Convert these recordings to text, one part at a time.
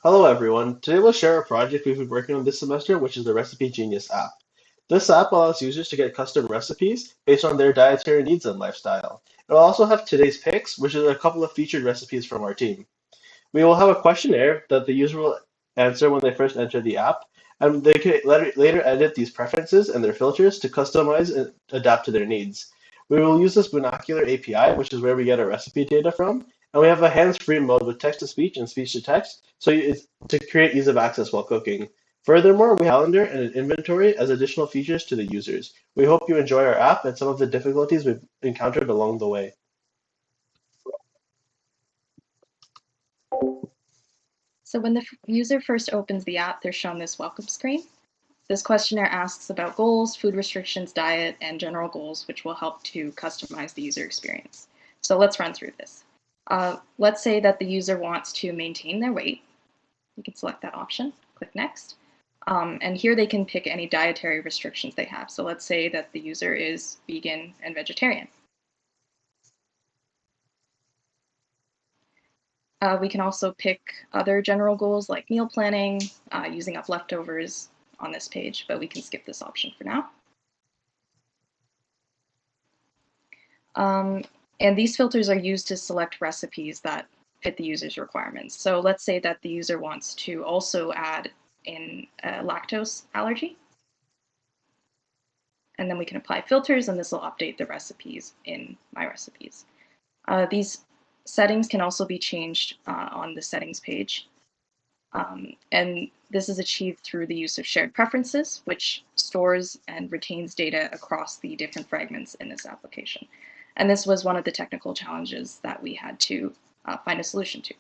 Hello everyone. Today we'll share a project we've been working on this semester, which is the Recipe Genius app. This app allows users to get custom recipes based on their dietary needs and lifestyle. It'll also have today's picks, which is a couple of featured recipes from our team. We will have a questionnaire that the user will answer when they first enter the app, and they can later edit these preferences and their filters to customize and adapt to their needs. We will use this Binocular API, which is where we get our recipe data from, and we have a hands-free mode with text-to-speech and speech-to-text, so it's to create ease of access while cooking. Furthermore, we have a calendar and an inventory as additional features to the users. We hope you enjoy our app and some of the difficulties we've encountered along the way. So when the user first opens the app, they're shown this welcome screen. This questionnaire asks about goals, food restrictions, diet, and general goals, which will help to customize the user experience. So let's run through this. Let's say that the user wants to maintain their weight. You can select that option, click next. And here they can pick any dietary restrictions they have. So let's say that the user is vegan and vegetarian. We can also pick other general goals like meal planning, using up leftovers on this page, but we can skip this option for now. And these filters are used to select recipes that fit the user's requirements. So let's say that the user wants to also add in a lactose allergy. And then we can apply filters, and this will update the recipes in My Recipes. These settings can also be changed on the settings page. And this is achieved through the use of shared preferences, which stores and retains data across the different fragments in this application. And this was one of the technical challenges that we had to find a solution to.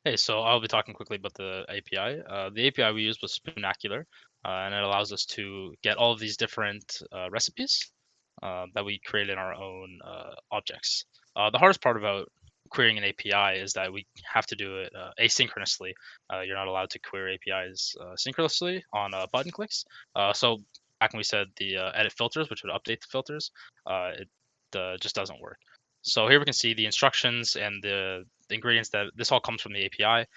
Hey, so I'll be talking quickly about the API. The API we used was Spoonacular, and it allows us to get all of these different recipes that we create in our own objects. The hardest part about querying an API is that we have to do it asynchronously. You're not allowed to query APIs synchronously on button clicks. So back when we said the edit filters, which would update the filters, it just doesn't work. So here we can see the instructions and the ingredients that this all comes from the API.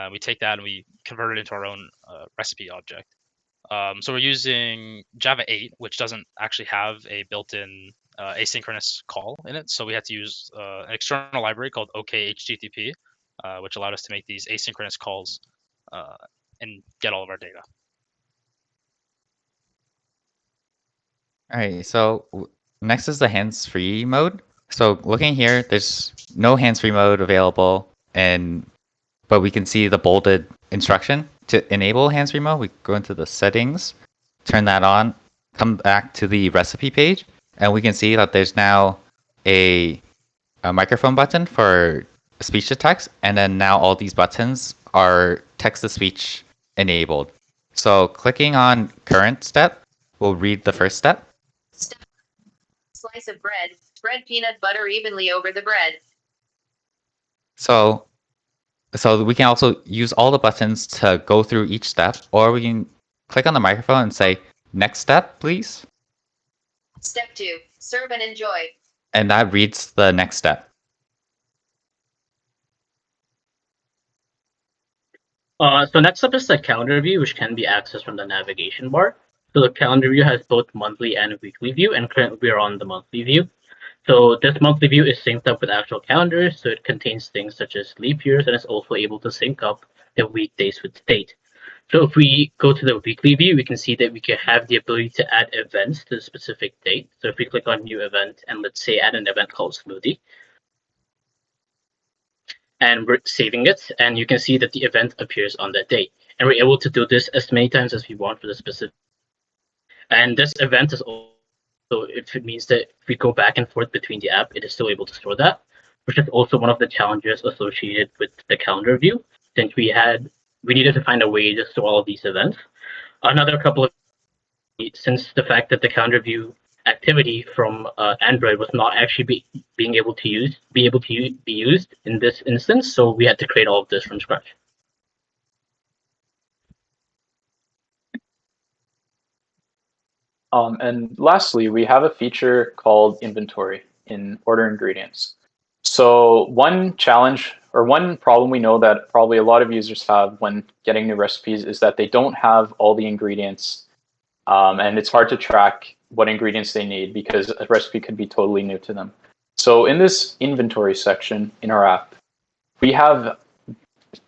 We take that and we convert it into our own recipe object. So we're using Java 8, which doesn't actually have a built-in asynchronous call in it. So we had to use an external library called OKHTTP, which allowed us to make these asynchronous calls and get all of our data. All right, so next is the hands-free mode. So looking here, there's no hands-free mode available, but we can see the bolded instruction. To enable hands-free mode, we go into the settings, turn that on, come back to the recipe page, and we can see that there's now a microphone button for speech to text, and then now all these buttons are text to speech enabled. So clicking on current step will read the first step. Slice of bread. Spread peanut butter evenly over the bread. So we can also use all the buttons to go through each step, or we can click on the microphone and say, next step, please. Step 2. Serve and enjoy. And that reads the next step. So next up is the calendar view, which can be accessed from the navigation bar. So the calendar view has both monthly and weekly view, and currently we are on the monthly view. So this monthly view is synced up with actual calendars, so it contains things such as leap years, and it's also able to sync up the weekdays with the date. So if we go to the weekly view, we can see that we can have the ability to add events to the specific date. So if we click on new event and let's say add an event called smoothie, and we're saving it, and you can see that the event appears on that day. And we're able to do this as many times as we want for the specific. And this event is also, if it means that if we go back and forth between the app, it is still able to store that, which is also one of the challenges associated with the calendar view, since we needed to find a way to store all of these events. Another couple of, since the fact that the calendar view activity from Android was not actually be able to be used in this instance, so we had to create all of this from scratch. And lastly, we have a feature called inventory in order ingredients. So one challenge or one problem we know that probably a lot of users have when getting new recipes is that they don't have all the ingredients, and it's hard to track what ingredients they need because a recipe could be totally new to them. So in this inventory section in our app, we have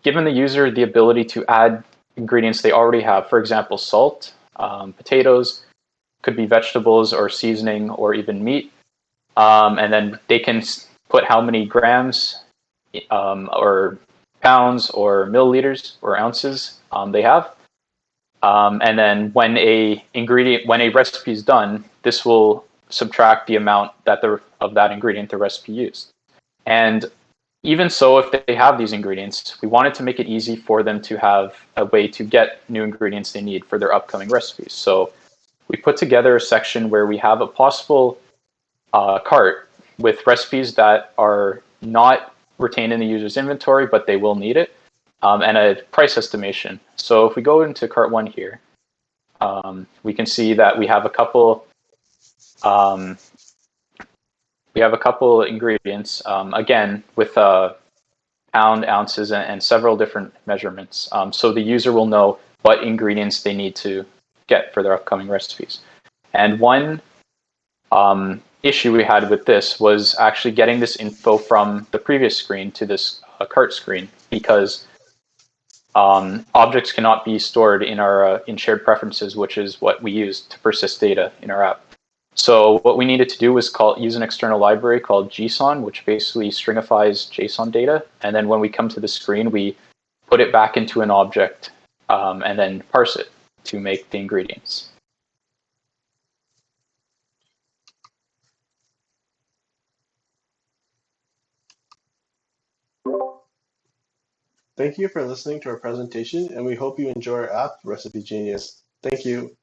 given the user the ability to add ingredients they already have. For example, salt, potatoes, could be vegetables or seasoning or even meat. And then they can put how many grams or pounds or milliliters or ounces they have. And then when when a recipe is done, this will subtract the amount that of that ingredient the recipe used. And even so, if they have these ingredients, we wanted to make it easy for them to have a way to get new ingredients they need for their upcoming recipes. So we put together a section where we have a possible cart with recipes that are not retained in the user's inventory, but they will need it, and a price estimation. So if we go into cart 1 here, we can see that we have a couple ingredients, again, with pound, ounces, and several different measurements. So the user will know what ingredients they need to get for their upcoming recipes. And one issue we had with this was actually getting this info from the previous screen to this cart screen, because objects cannot be stored in our in shared preferences, which is what we use to persist data in our app. So what we needed to do was use an external library called JSON, which basically stringifies JSON data. And then when we come to the screen, we put it back into an object and then parse it to make the ingredients. Thank you for listening to our presentation, and we hope you enjoy our app, Recipe Genius. Thank you.